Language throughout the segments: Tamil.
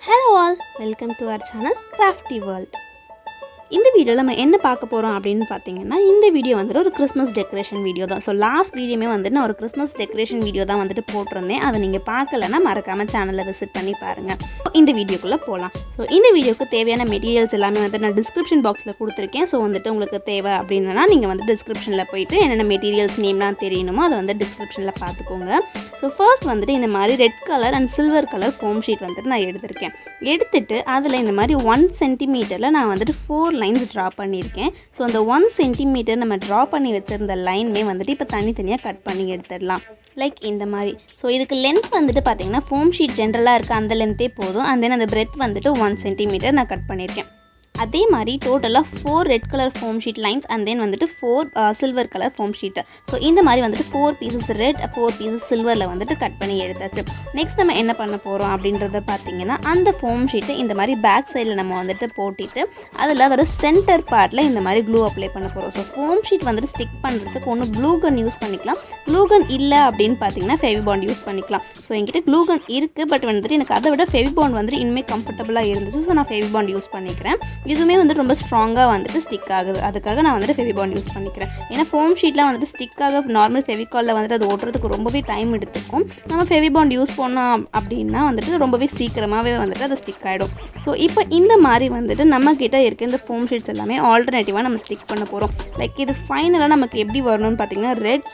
Hello all, welcome to our channel Craftiiee world. இந்த வீடியோல நம்ம என்ன பார்க்க போறோம் அப்படினு பாத்தீங்கன்னா இந்த வீடியோ வந்து ஒரு கிறிஸ்மஸ் டெக்கரேஷன் வீடியோ தான். சோ லாஸ்ட் வீடியோமே வந்து நான் ஒரு கிறிஸ்மஸ் டெக்கரேஷன் வீடியோ தான் வந்துட்டு போட்டுருந்தேன். அதை நீங்க பார்க்கலனா மறக்காம சேனலை விசிட் பண்ணி பாருங்க. இந்த வீடியோக்குள்ள போலாம். சோ இந்த வீடியோக்கு தேவையான மெட்டீரியல்ஸ் எல்லாமே வந்து நான் டிஸ்கிரிப்ஷன் பாக்ஸ்ல கொடுத்திருக்கேன். சோ வந்துட்டு உங்களுக்கு தேவை அப்படினா நீங்க வந்து டிஸ்கிரிப்ஷன்ல போயிட்டு என்னென்ன மெட்டீரியல்ஸ் நேம்லாம் தெரியணுமோ அதை வந்து டிஸ்கிரிப்ஷன்ல பாத்துக்கோங்க. சோ ஃபர்ஸ்ட் வந்துட்டு இந்த மாதிரி red colour and silver colour foam sheet வந்துட்டு நான் எடுத்துர்க்கேன். எடுத்துட்டு அதுல இந்த மாதிரி 1 சென்டிமீட்டர்ல நான் வந்துட்டு 4 லைன்ஸ் டிரா பண்ணியிருக்கேன். ஸோ அந்த 1 சென்டிமீட்டர் நம்ம டிரா பண்ணி வச்சிருந்த லைன்மே வந்துட்டு இப்போ தனித்தனியாக கட் பண்ணி எடுத்துடலாம். லைக் இந்த மாதிரி. ஸோ இதுக்கு லென்த் வந்துட்டு பார்த்தீங்கன்னா ஃபோம் ஷீட் ஜென்ரலாக இருக்க அந்த லென்த்தே போதும். அண்ட் தென் அந்த பிரெத் வந்துட்டு 1 சென்டிமீட்டர் நான் கட் பண்ணியிருக்கேன். அதே மாதிரி டோட்டலாக 4 red colour foam sheet lines and then வந்துட்டு 4 silver colour foam sheet. So இந்த மாதிரி வந்துட்டு 4 பீசஸ் ரெட் 4 பீசஸ் சில்வரில் வந்துட்டு கட் பண்ணி எடுத்தாச்சு. நெக்ஸ்ட் நம்ம என்ன பண்ண போகிறோம் அப்படின்றத பார்த்தீங்கன்னா அந்த ஃபோம் ஷீட்டை இந்த மாதிரி பேக் சைடில் நம்ம வந்துட்டு போட்டிட்டு அதில் வர சென்டர் பார்ட்டில் இந்த மாதிரி க்ளூ அப்ளை பண்ண போகிறோம். ஸோ ஃபோம் ஷீட் வந்துட்டு ஸ்டிக் பண்ணுறதுக்கு ஒன்று க்ளூ கன் யூஸ் பண்ணிக்கலாம். க்ளூ கன் இல்லை அப்படின்னு பார்த்தீங்கன்னா ஃபெவிபாண்ட் யூஸ் பண்ணிக்கலாம். ஸோ என்கிட்ட க்ளூ கன் இருக்குது, பட் வந்துட்டு எனக்கு அதை விட ஃபெவிபாண்ட் வந்துட்டு இன்னுமே கம்ஃபர்டபுளாக இருந்துச்சு. ஸோ நான் ஃபெவிபாண்ட் யூஸ் பண்ணிக்கிறேன். இதுவுமே வந்துட்டு ரொம்ப ஸ்ட்ராங்காக வந்துட்டு ஸ்டிக் ஆகுது. அதுக்காக நான் வந்துட்டு ஃபெவிபாண்ட் யூஸ் பண்ணிக்கிறேன். ஏன்னா ஃபோம் ஷீட்லாம் வந்துட்டு ஸ்டிக்காக நார்மல் ஃபெவிகாலில் வந்துட்டு அது ஓட்டுறதுக்கு ரொம்பவே டைம் எடுத்துக்கும். நம்ம ஃபெவிபாண்ட் யூஸ் பண்ணோம் அப்படின்னா வந்துட்டு ரொம்பவே சீக்கிரமாகவே வந்துட்டு அது ஸ்டிக் ஆகிடும். ஸோ இப்போ இந்த மாதிரி வந்துட்டு நம்ம கிட்ட இருக்க இந்த ஃபோம் ஷீட்ஸ் எல்லாமே ஆல்டர்னேட்டிவாக நம்ம ஸ்டிக் பண்ண போகிறோம். லைக் இது ஃபைனலாக நமக்கு எப்படி வரணும்னு பார்த்தீங்கன்னா ரெட்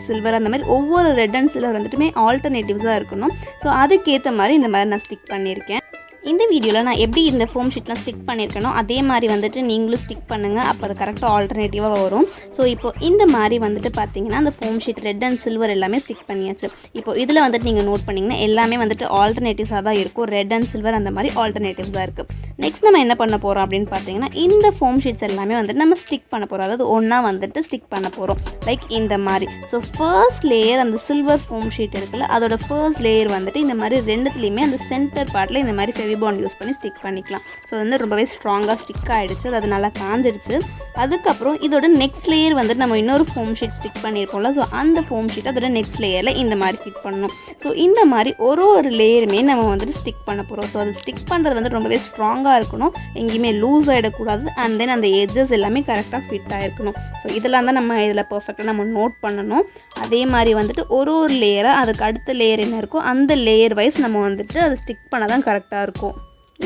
சில்வர் அந்த மாதிரி ஒவ்வொரு ரெட் அண்ட் சில்வர் வந்துட்டுமே ஆல்டர்னேட்டிவ்ஸாக இருக்கணும். ஸோ அதுக்கேற்ற மாதிரி இந்த மாதிரி நான் ஸ்டிக் பண்ணியிருக்கேன். இந்த வீடியோவில் நான் எப்படி இந்த ஃபோம் ஷீட்லாம் ஸ்டிக் பண்ணியிருக்கேனோ அதே மாதிரி வந்துட்டு நீங்களும் ஸ்டிக் பண்ணுங்கள். அப்போ அது கரெக்டாக ஆல்டர்னேட்டிவாக வரும். ஸோ இப்போ இந்த மாதிரி வந்துட்டு பார்த்தீங்கன்னா அந்த foam sheet red and silver எல்லாமே ஸ்டிக் பண்ணியாச்சு. இப்போ இதில் வந்துட்டு நீங்கள் நோட் பண்ணிங்கன்னா எல்லாமே வந்துட்டு ஆல்டர்னேட்டிவ்ஸாக தான் இருக்கும். ரெட் அண்ட் சில்வர் அந்த மாதிரி ஆல்டர்னேட்டிவ்ஸாக இருக்குது. நெக்ஸ்ட் நம்ம என்ன பண்ண போகிறோம் அப்படின்னு பார்த்தீங்கன்னா இந்த ஃபோம் ஷீட்ஸ் எல்லாமே வந்துட்டு நம்ம ஸ்டிக் பண்ண போகிறோம். அதாவது ஒன்றா வந்துட்டு ஸ்டிக் பண்ண போகிறோம். லைக் இந்த மாதிரி. ஸோ ஃபர்ஸ்ட் லேயர் அந்த சில்வர் ஃபோம் ஷீட் இருக்குல்ல, அதோட ஃபர்ஸ்ட் லேயர் வந்துட்டு இந்த மாதிரி ரெண்டுத்துலேயுமே அந்த சென்டர் பார்ட்டில் இந்த மாதிரி ஃபெவிபாண்ட் யூஸ் பண்ணி ஸ்டிக் பண்ணிக்கலாம். ஸோ வந்து ரொம்பவே ஸ்ட்ராங்காக ஸ்டிக் ஆகிடுச்சு. அது நல்லா காஞ்சிடுச்சு. அதுக்கப்புறம் இதோட நெக்ஸ்ட் லேயர் வந்துட்டு நம்ம இன்னொரு ஃபோம் ஷீட் ஸ்டிக் பண்ணியிருக்கோம்ல, ஸோ அந்த ஃபோம் ஷீட் அதோட நெக்ஸ்ட் லேயரில் இந்த மாதிரி ஃபிட் பண்ணணும். ஸோ இந்த மாதிரி ஒரு லேயருமே நம்ம வந்துட்டு ஸ்டிக் பண்ண போகிறோம். ஸோ அது ஸ்டிக் பண்ணுறது வந்து ரொம்பவே ஸ்ட்ராங்காக இருக்கணும். எங்கேயுமே லூஸ் ஆகிடக்கூடாது. அண்ட் தென் அந்த எட்ஜஸ் எல்லாமே கரெக்டாக ஃபிட் ஆகிருக்கணும். ஸோ இதெல்லாம் தான் நம்ம இதில் பர்ஃபெக்டாக நம்ம நோட் பண்ணணும். அதே மாதிரி வந்துட்டு ஒரு லேயராக அதுக்கு அடுத்த லேயர் என்ன இருக்கோ அந்த லேயர் வைஸ் நம்ம வந்துட்டு அதை ஸ்டிக் பண்ண தான் கரெக்டாக இருக்கும்.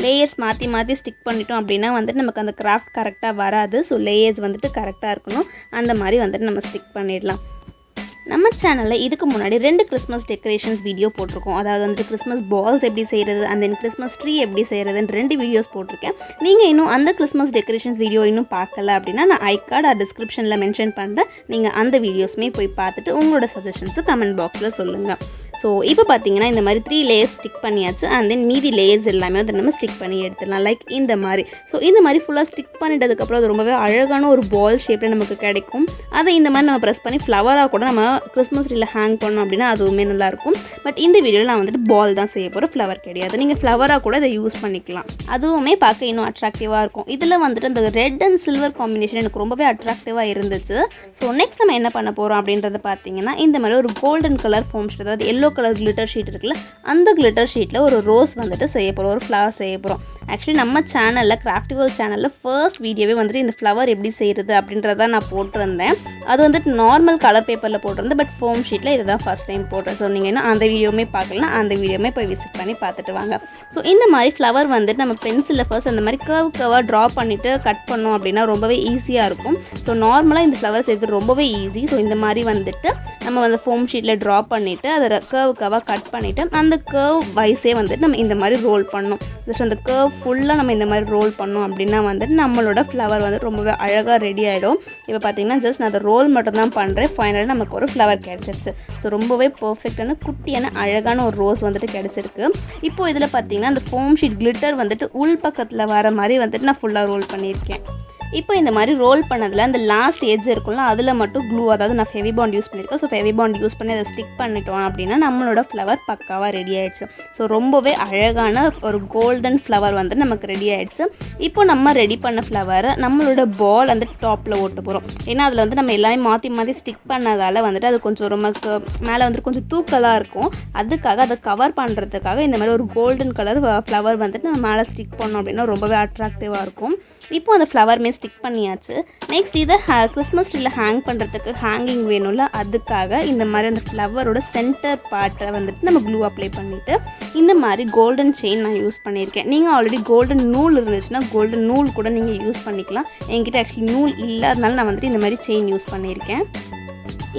லேயர்ஸ் மாற்றி ஸ்டிக் பண்ணிட்டோம் அப்படின்னா வந்துட்டு நமக்கு அந்த கிராஃப்ட் கரெக்டாக வராது. ஸோ லேயர்ஸ் வந்துட்டு கரெக்டாக இருக்கணும். அந்த மாதிரி வந்துட்டு நம்ம ஸ்டிக் பண்ணிடலாம். நம்ம சேனலில் இதுக்கு முன்னாடி 2 கிறிஸ்மஸ் டெக்கரேஷன்ஸ் வீடியோ போட்டிருக்கோம். அதாவது வந்து கிறிஸ்மஸ் பால்ஸ் எப்படி செய்கிறது அண்ட் தென் கிறிஸ்மஸ் ட்ரீ எப்படி செய்கிறதுன்னு 2 வீடியோஸ் போட்டிருக்கேன். நீங்கள் இன்னும் அந்த கிறிஸ்மஸ் டெக்கரேஷன்ஸ் வீடியோ இன்னும் பார்க்கல அப்படின்னா நான் ஐகார்டு டிஸ்கிரிப்ஷனில் மென்ஷன் பண்ணுறேன். நீங்கள் அந்த வீடியோஸுமே போய் பார்த்துட்டு உங்களோட சஜஷன்ஸு கமெண்ட் பாக்ஸில் சொல்லுங்கள். ஸோ இப்போ பார்த்தீங்கன்னா இந்த மாதிரி 3 லேயர்ஸ் ஸ்டிக் பண்ணியாச்சு. அண்ட் தென் மீதி லேயர்ஸ் எல்லாமே வந்து நம்ம ஸ்டிக் பண்ணி எடுத்துடலாம். லைக் இந்த மாதிரி. ஸோ இந்த மாதிரி ஃபுல்லாக ஸ்டிக் பண்ணிட்டதுக்கப்புறம் அது ரொம்பவே அழகான ஒரு பால் ஷேப்பில் நமக்கு கிடைக்கும். அதை இந்த மாதிரி நம்ம ப்ரெஸ் பண்ணி ஃப்ளவராக கூட நம்ம கிறிஸ்மஸ் ட்ரீல ஹேங் பண்ணோம் அப்படின்னா அதுவுமே நல்லாயிருக்கும். பட் இந்த வீடியோவில் நான் வந்துட்டு பால் தான் செய்ய போகிறேன், ஃப்ளவர் கிடையாது. நீங்கள் ஃப்ளவராக கூட இதை யூஸ் பண்ணிக்கலாம். அதுவுமே பார்க்க இன்னும் அட்ராக்டிவாக இருக்கும். இதில் வந்துட்டு அந்த ரெட் அண்ட் சில்வர் காம்பினேஷன் எனக்கு ரொம்பவே அட்ராக்டிவாக இருந்துச்சு. ஸோ நெக்ஸ்ட் நம்ம என்ன பண்ண போகிறோம் அப்படின்றத பார்த்தீங்கன்னா இந்த மாதிரி ஒரு கோல்டன் கலர் ஃபோம் ஷீட், அதாவது எல்லோ கலர் கிளிட்டர் ஷீட் இருக்குல்ல, அந்த கிளிட்டர் ஷீட்டில் ஒரு ரோஸ் வந்துட்டு செய்ய போகிறோம், ஒரு ஃப்ளவர் செய்ய போகிறோம். ஆக்சுவலி நம்ம சேனலில் கிராஃப்டிiee world சேனலில் ஃபர்ஸ்ட் வீடியோவே வந்துட்டு இந்த ஃப்ளவர் எப்படி செய்கிறது அப்படின்றத நான் போட்டிருந்தேன். அது வந்துட்டு நார்மல் கலர் பேப்பரில் போட்டிருந்தேன். பட் ஃபோம் ஷீட்டில் இதை தான் ஃபஸ்ட் டைம் போடுறேன். ஸோ நீங்கள் இன்னும் அந்த வீடியோவுமே பார்க்கலாம், அந்த வீடியோவுமே போய் விசிட் பண்ணி பார்த்துட்டு வாங்க. ஸோ இந்த மாதிரி ஃப்ளவர் வந்துட்டு நம்ம பென்சிலில் ஃபர்ஸ்ட் அந்த மாதிரி கர்வாக ட்ரா பண்ணிவிட்டு கட் பண்ணோம் அப்படின்னா ரொம்பவே ஈஸியாக இருக்கும். ஸோ நார்மலாக இந்த ஃப்ளவர் செய்கிறது ரொம்பவே ஈஸி. ஸோ இந்த மாதிரி வந்துட்டு நம்ம வந்து ஃபோம் ஷீட்டில் ட்ரா பண்ணிவிட்டு அதை கர்வாக கட் பண்ணிவிட்டு அந்த கர்வ் வைஸே வந்துட்டு நம்ம இந்த மாதிரி ரோல் பண்ணணும். ஜஸ்ட் அந்த கர்வ் ஃபுல்லாக நம்ம இந்த மாதிரி ரோல் பண்ணோம் அப்படின்னா வந்துட்டு நம்மளோட ஃப்ளவர் வந்து ரொம்பவே அழகாக ரெடி ஆகிடும். இப்போ பார்த்தீங்கன்னா ஜஸ்ட் நான் அதை ரோல் மட்டும் தான் பண்ணுறேன். ஃபைனலாக நமக்கு ஒரு ஃப்ளவர் கிடச்சிருச்சு. ஸோ ரொம்பவே பர்ஃபெக்டான குட்டியான அழகான ஒரு ரோஸ் வந்துட்டு கிடச்சிருக்கு. இப்போ இதில் பார்த்தீங்கன்னா அந்த ஃபோம் ஷீட் கிளிட்டர் வந்துட்டு உள் பக்கத்தில் வர மாதிரி வந்துட்டு நான் ஃபுல்லாக ரோல் பண்ணியிருக்கேன். இப்போ இந்த மாதிரி ரோல் பண்ணதில் அந்த லாஸ்ட் எட்ஜ் இருக்கும்ல அதில் மட்டும் க்ளூ, அதாவது நான் ஃபெவிபாண்ட் யூஸ் பண்ணியிருக்கேன். ஸோ ஃபெவிபாண்ட் யூஸ் பண்ணி அதை ஸ்டிக் பண்ணிட்டோம் அப்படின்னா நம்மளோட ஃப்ளவர் பக்காவாக ரெடி ஆகிடுச்சு. ஸோ ரொம்பவே அழகான ஒரு கோல்டன் ஃப்ளவர் வந்து நமக்கு ரெடி ஆகிடுச்சு. இப்போ நம்ம ரெடி பண்ண ஃப்ளவரை நம்மளோட பால் அந்த டாப்பில் ஓட்ட போகிறோம். ஏன்னா அதில் வந்து நம்ம எல்லாமே மாற்றி மாற்றி ஸ்டிக் பண்ணதால் வந்துட்டு அது கொஞ்சம் நமக்கு மேலே வந்துட்டு கொஞ்சம் தூக்கலாக இருக்கும். அதுக்காக அதை கவர் பண்ணுறதுக்காக இந்த மாதிரி ஒரு கோல்டன் கலர் ஃப்ளவர் வந்துட்டு நம்ம மேலே ஸ்டிக் பண்ணோம் அப்படின்னா ரொம்பவே அட்ராக்டிவாக இருக்கும். இப்போ அந்த ஃப்ளவருமே ஸ்டிக் பண்ணியாச்சு. நெக்ஸ்ட் இதை கிறிஸ்மஸ் ட்ரீல ஹேங் பண்ணுறதுக்கு ஹேங்கிங் வேணும்ல, அதுக்காக இந்த மாதிரி அந்த ஃப்ளவரோட சென்டர் பார்ட்டை வந்துட்டு நம்ம க்ளூ அப்ளை பண்ணிவிட்டு இந்த மாதிரி கோல்டன் செயின் நான் யூஸ் பண்ணியிருக்கேன். நீங்கள் ஆல்ரெடி கோல்டன் நூல் இருந்துச்சுன்னா கோல்டன் நூல் கூட நீங்கள் யூஸ் பண்ணிக்கலாம். என்கிட்ட ஆக்சுவலி நூல் இல்லாதனால நான் வந்துட்டு இந்த மாதிரி செயின் யூஸ் பண்ணியிருக்கேன்.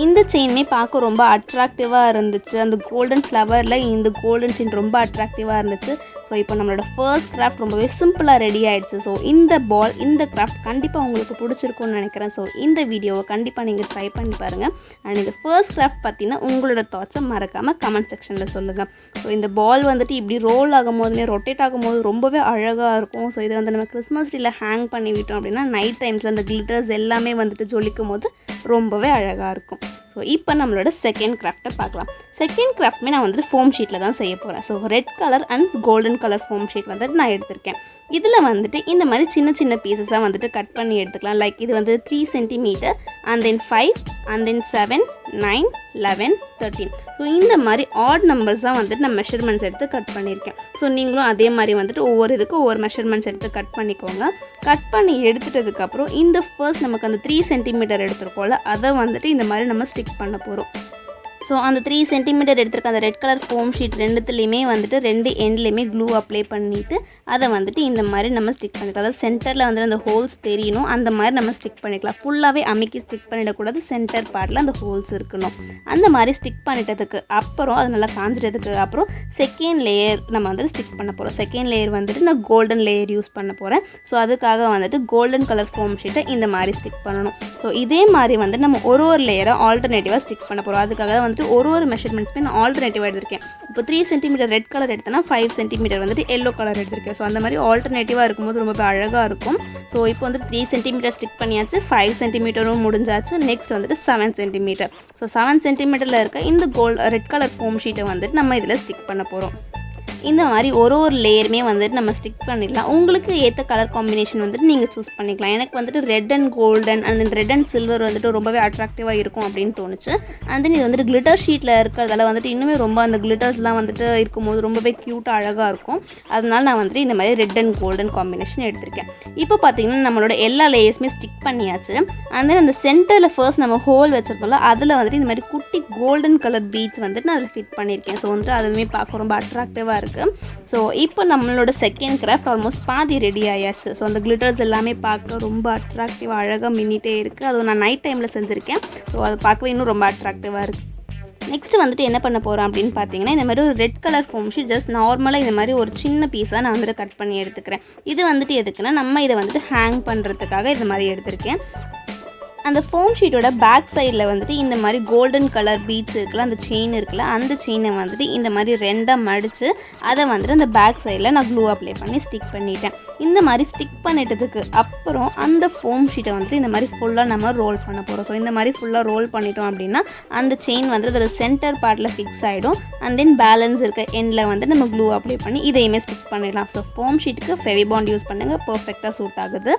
இந்த செயினுமே பார்க்க ரொம்ப அட்ராக்டிவாக இருந்துச்சு. அந்த கோல்டன் ஃப்ளவரில் இந்த கோல்டன் செயின் ரொம்ப அட்ராக்டிவாக இருந்துச்சு. ஸோ இப்போ நம்மளோட ஃபர்ஸ்ட் கிராஃப்ட் ரொம்பவே சிம்பிளாக ரெடி ஆகிடுச்சு. ஸோ இந்த பால், இந்த கிராஃப்ட் கண்டிப்பாக உங்களுக்கு பிடிச்சிருக்கும்னு நினைக்கிறேன். ஸோ இந்த வீடியோவை கண்டிப்பாக நீங்கள் ட்ரை பண்ணி பாருங்கள். அண்ட் இந்த ஃபர்ஸ்ட் கிராஃப்ட் பார்த்தீங்கன்னா உங்களோட தாட்ஸை மறக்காமல் கமெண்ட் செக்ஷனில் சொல்லுங்கள். ஸோ இந்த பால் வந்துட்டு இப்படி ரோல் ஆகும்போதுமே ரொட்டேட் ஆகும்போது ரொம்பவே அழகாக இருக்கும். ஸோ இதை வந்து நம்ம கிறிஸ்மஸ் ட்ரீல ஹேங் பண்ணி விட்டோம் அப்படின்னா நைட் டைம்ஸில் அந்த கிளிட்டர்ஸ் எல்லாமே வந்துட்டு ஜொலிக்கும் போது ரொம்பவே அழகாக இருக்கும். ஸோ இப்போ நம்மளோட செகண்ட் கிராஃப்டை பார்க்கலாம். செகண்ட் கிராஃப்ட்மே நான் வந்துட்டு ஃபோம் ஷீட்டில் தான் செய்ய போகிறேன். So red colour and golden colour foam sheet வந்துட்டு நான் எடுத்திருக்கேன். இதில் வந்துட்டு இந்த மாதிரி சின்ன சின்ன பீசஸாக வந்துட்டு கட் பண்ணி எடுத்துக்கலாம். லைக் இது வந்து 3 centimetre and then 5 and then 7, 9, 11, 13. So இந்த மாதிரி ஆட் நம்பர்ஸ் தான் வந்துட்டு நான் மெஷர்மெண்ட்ஸ் எடுத்து கட் பண்ணியிருக்கேன். ஸோ நீங்களும் அதே மாதிரி வந்துட்டு ஒவ்வொரு இதுக்கு ஒவ்வொரு மெஷர்மெண்ட்ஸ் எடுத்து கட் பண்ணிக்கோங்க. கட் பண்ணி எடுத்துட்டதுக்கப்புறம் இந்த ஃபர்ஸ்ட் நமக்கு அந்த 3 சென்டிமீட்டர் எடுத்துருக்கோம்ல அதை வந்துட்டு இந்த மாதிரி நம்ம ஸ்டிக் பண்ண போகிறோம். ஸோ அந்த 3 சென்டிமீட்டர் எடுத்துருக்க அந்த ரெட் கலர் ஃபோம் ஷீட் ரெண்டுத்துலேயுமே வந்துட்டு 2 எண்ட்லேயுமே க்ளூ அப்ளை பண்ணிவிட்டு அதை வந்துட்டு இந்த மாதிரி நம்ம ஸ்டிக் பண்ணிக்கலாம். அதாவது சென்டரில் வந்து அந்த ஹோல்ஸ் தெரியணும், அந்த மாதிரி நம்ம ஸ்டிக் பண்ணிக்கலாம். ஃபுல்லாகவே அமுக்கி ஸ்டிக் பண்ணிடக்கூடாது, சென்டர் பார்ட்டில் அந்த ஹோல்ஸ் இருக்கணும். அந்த மாதிரி ஸ்டிக் பண்ணிட்டதுக்கு அப்புறம் அது நல்லா காஞ்சிட்டதுக்கு அப்புறம் செகண்ட் லேயர் நம்ம வந்துட்டு ஸ்டிக் பண்ண போகிறோம். செகண்ட் லேயர் வந்துட்டு நான் கோல்டன் லேயர் யூஸ் பண்ண போகிறேன். ஸோ அதுக்காக வந்துட்டு கோல்டன் கலர் ஃபோம் ஷீட்டை இந்த மாதிரி ஸ்டிக் பண்ணணும். ஸோ இதே மாதிரி வந்து நம்ம ஒரு லேயரை ஆல்டர்னேட்டிவாக ஸ்டிக் பண்ண போகிறோம். அதுக்காக வந்துட்டு ஒரு மெஷர்மெண்ட்ஸ்மே நான் ஆல்டர்னேட்டிவாக எடுத்திருக்கேன். இப்போ 3 சென்டிமீட்டர் ரெட் கலர் எடுத்தேன்னா 5 சென்டிமீட்டர் வந்துட்டு எல்லோ கலர் எடுத்திருக்கேன். ஸோ அந்த மாதிரி ஆல்டர்னேட்டிவாக இருக்கும்போது ரொம்ப அழகாக இருக்கும். ஸோ இப்போ வந்து 3 சென்டிமீட்டர் ஸ்டிக் பண்ணியாச்சு, 5 சென்டிமீட்டரும் முடிஞ்சாச்சு. நெக்ஸ்ட் வந்துட்டு 7 சென்டிமீட்டர். ஸோ 7 சென்டிமீட்டரில் இருக்க இந்த ரெட் கலர் ஃபோம் ஷீட்டை வந்துட்டு நம்ம இதில் ஸ்டிக் பண்ண போகிறோம். இந்த மாதிரி ஒரு லேயருமே வந்துட்டு நம்ம ஸ்டிக் பண்ணிடலாம். உங்களுக்கு ஏற்ற கலர் காம்பினேஷன் வந்துட்டு நீங்கள் சூஸ் பண்ணிக்கலாம். எனக்கு வந்துட்டு red and golden and then red and silver வந்துட்டு ரொம்பவே அட்ராக்டிவாக இருக்கும் அப்படின்னு தோணுச்சு. அண்ட் தென் இது வந்துட்டு கிளிட்டர் ஷீட்டில் இருக்கிறதால வந்துட்டு இன்னுமே ரொம்ப அந்த கிளிட்டர்ஸ்லாம் வந்துட்டு இருக்கும்போது ரொம்பவே க்யூட்டாக அழகாக இருக்கும். அதனால நான் வந்துட்டு இந்த மாதிரி ரெட் அண்ட் கோல்டன் காம்பினேஷன் எடுத்திருக்கேன். இப்போ பார்த்தீங்கன்னா நம்மளோட எல்லா லேயர்ஸுமே ஸ்டிக் பண்ணியாச்சு. அண்ட் தென் அந்த சென்டரில் ஃபர்ஸ்ட் நம்ம ஹோல் வச்சிருந்தோம்ல அதில் வந்துட்டு இந்த மாதிரி குட்டி கோல்டன் கலர் பீட்ஸ் வந்துட்டு நான் அதில் ஃபிட் பண்ணியிருக்கேன். ஸோ வந்துட்டு அதுவுமே பார்க்க ரொம்ப அட்ராக்டிவாக இருக்குது. ஸோ இப்போ நம்மளோட செகண்ட் கிராஃப்ட் ஆல்மோஸ்ட் பாதி ரெடி ஆயாச்சு. ஸோ அந்த கிளிட்டர்ஸ் எல்லாமே பார்க்க ரொம்ப அட்ராக்டிவாக அழகாக மின்னிட்டே இருக்குது. அதுவும் நான் நைட் டைமில் செஞ்சுருக்கேன். ஸோ அது பார்க்கவே இன்னும் ரொம்ப அட்ராக்டிவாக இருக்குது. நெக்ஸ்ட் வந்துட்டு என்ன பண்ண போகிறோம் அப்படின்னு பார்த்தீங்கன்னா இந்த மாதிரி ஒரு red colour foam sheet just நார்மலாக இந்த மாதிரி ஒரு சின்ன பீஸாக நான் வந்துட்டு கட் பண்ணி எடுத்துக்கிறேன். இது வந்துட்டு எதுக்குன்னா நம்ம இதை வந்துட்டு ஹேங் பண்ணுறதுக்காக இது மாதிரி எடுத்திருக்கேன். அந்த ஃபோம் ஷீட்டோட பேக் சைடில் வந்துட்டு இந்த மாதிரி கோல்டன் கலர் பீட்ஸ் இருக்குல்ல, அந்த செயின் இருக்குல்ல, அந்த செயினை வந்துட்டு இந்த மாதிரி ரெண்டாக மடித்து அதை வந்துட்டு அந்த பேக் சைடில் நான் க்ளூ அப்ளை பண்ணி ஸ்டிக் பண்ணிட்டேன். இந்த மாதிரி ஸ்டிக் பண்ணிட்டதுக்கு அப்புறம் அந்த ஃபோம் ஷீட்டை வந்துட்டு இந்த மாதிரி ஃபுல்லாக நம்ம ரோல் பண்ண போகிறோம். ஸோ இந்த மாதிரி ஃபுல்லாக ரோல் பண்ணிட்டோம் அப்படின்னா அந்த செயின் வந்துட்டு அதோட சென்டர் பார்ட்டில் ஃபிக்ஸ் ஆகிடும். அண்ட் தென் பேலன்ஸ் இருக்க எண்டில் வந்து நம்ம க்ளூ அப்ளை பண்ணி இதையுமே ஸ்டிக் பண்ணிடலாம். ஸோ ஃபோம் ஷீட்டுக்கு ஃபெவிபாண்ட் யூஸ் பண்ணுங்கள், பர்ஃபெக்டாக சூட் ஆகுது.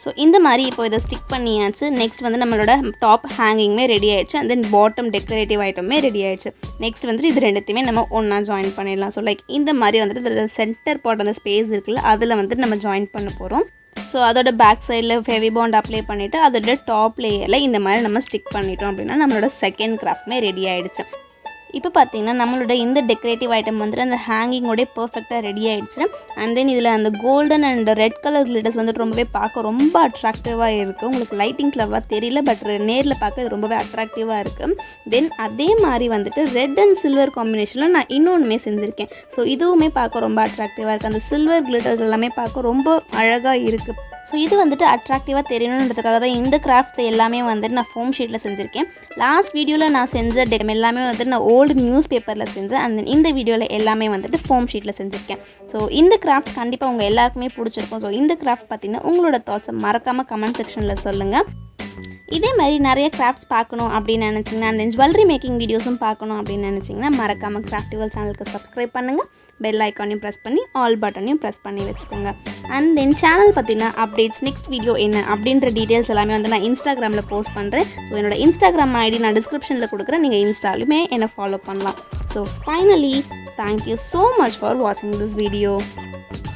ஸோ இந்த மாதிரி இப்போ இதை ஸ்டிக் பண்ணியாச்சு. நெக்ஸ்ட் வந்து நம்மளோட டாப் ஹேங்கிங்குமே ரெடி ஆயிடுச்சு. அண்ட் தென் பாட்டம் டெக்கரேட்டிவ் ஐட்டமே ரெடி ஆயிடுச்சு. நெக்ஸ்ட் வந்துட்டு இது ரெண்டுத்தையுமே நம்ம ஒன்றா ஜாயின் பண்ணிடலாம். ஸோ லைக் இந்த மாதிரி வந்துட்டு சென்டர் பார்ட் அந்த ஸ்பேஸ் இருக்குல்ல அதில் வந்துட்டு நம்ம ஜாயின் பண்ண போகிறோம். ஸோ அதோட பேக் சைடில் ஃபெவிபாண்ட் அப்ளை பண்ணிவிட்டு அதோட டாப் லேயரில் இந்த மாதிரி நம்ம ஸ்டிக் பண்ணிட்டோம் அப்படின்னா நம்மளோட செகண்ட் கிராஃப்ட்மே ரெடி ஆகிடுச்சு. இப்போ பார்த்தீங்கன்னா நம்மளோட இந்த டெக்கரேட்டிவ் ஐட்டம் வந்துட்டு அந்த ஹேங்கிங்கோடய பர்ஃபெக்டாக ரெடி ஆகிடுச்சு. அண்ட் தென் இதில் அந்த golden and red colour glitters வந்துட்டு ரொம்பவே பார்க்க ரொம்ப அட்ராக்டிவாக இருக்குது. உங்களுக்கு லைட்டிங் கிளவாக தெரியல, பட் நேரில் பார்க்க இது ரொம்பவே அட்ராக்டிவாக இருக்குது. தென் அதே மாதிரி வந்துட்டு ரெட் அண்ட் சில்வர் காம்பினேஷனில் நான் இன்னொன்றுமே செஞ்சுருக்கேன். ஸோ இதுவுமே பார்க்க ரொம்ப அட்ராக்டிவாக இருக்குது. அந்த சில்வர் கிளிட்டர்ஸ் எல்லாமே பார்க்க ரொம்ப அழகாக இருக்குது. ஸோ இது வந்துட்டு அட்ராக்டிவாக தெரியணுன்றதுக்காக தான் இந்த கிராஃப்ட் எல்லாமே வந்துட்டு நான் ஃபோம் ஷீட்டில் செஞ்சுருக்கேன். லாஸ்ட் வீடியோவில் நான் செஞ்ச எல்லாமே வந்துட்டு நான் ஓல்டு நியூஸ் பேப்பரில் செஞ்சேன். அண்ட் இந்த வீடியோவில் எல்லாமே வந்துட்டு ஃபோம் ஷீட்டில் செஞ்சுருக்கேன். ஸோ இந்த கிராஃப்ட் கண்டிப்பாக உங்கள் எல்லாருக்குமே பிடிச்சிருக்கும். ஸோ இந்த கிராஃப்ட் பார்த்தீங்கன்னா உங்களோட தாட்ஸை மறக்காமல் கமெண்ட் செக்ஷனில் சொல்லுங்கள். இதே மாதிரி நிறைய கிராஃப்ட்ஸ் பார்க்கணும் அப்படின்னு நினச்சிங்கன்னா அந்த ஜுவல்லரி மேக்கிங் வீடியோஸும் பார்க்கணும் அப்படின்னு நினச்சிங்கன்னா மறக்காமல் கிராஃப்டியே வேர்ல்ட் சேனலுக்கு சப்ஸ்கிரைப் பண்ணுங்கள். பெல் ஐக்கானையும் ப்ரெஸ் பண்ணி ஆல் பட்டனையும் ப்ரெஸ் பண்ணி வச்சுக்கோங்க. அண்ட் தென் சேனல் பார்த்தீங்கன்னா அப்டேட்ஸ் நெக்ஸ்ட் வீடியோ என்ன அப்படின்ற டீட்டெயில்ஸ் எல்லாமே வந்து நான் இன்ஸ்டாகிராமில் போஸ்ட் பண்ணுறேன். ஸோ என்னோட இன்ஸ்டாகிராம் ஐடி நான் டிஸ்கிரிப்ஷனில் கொடுக்குறேன். நீங்கள் இன்ஸ்டாலுமே என்னை ஃபாலோ பண்ணலாம். So finally thank you so much for வாட்சிங் திஸ் வீடியோ.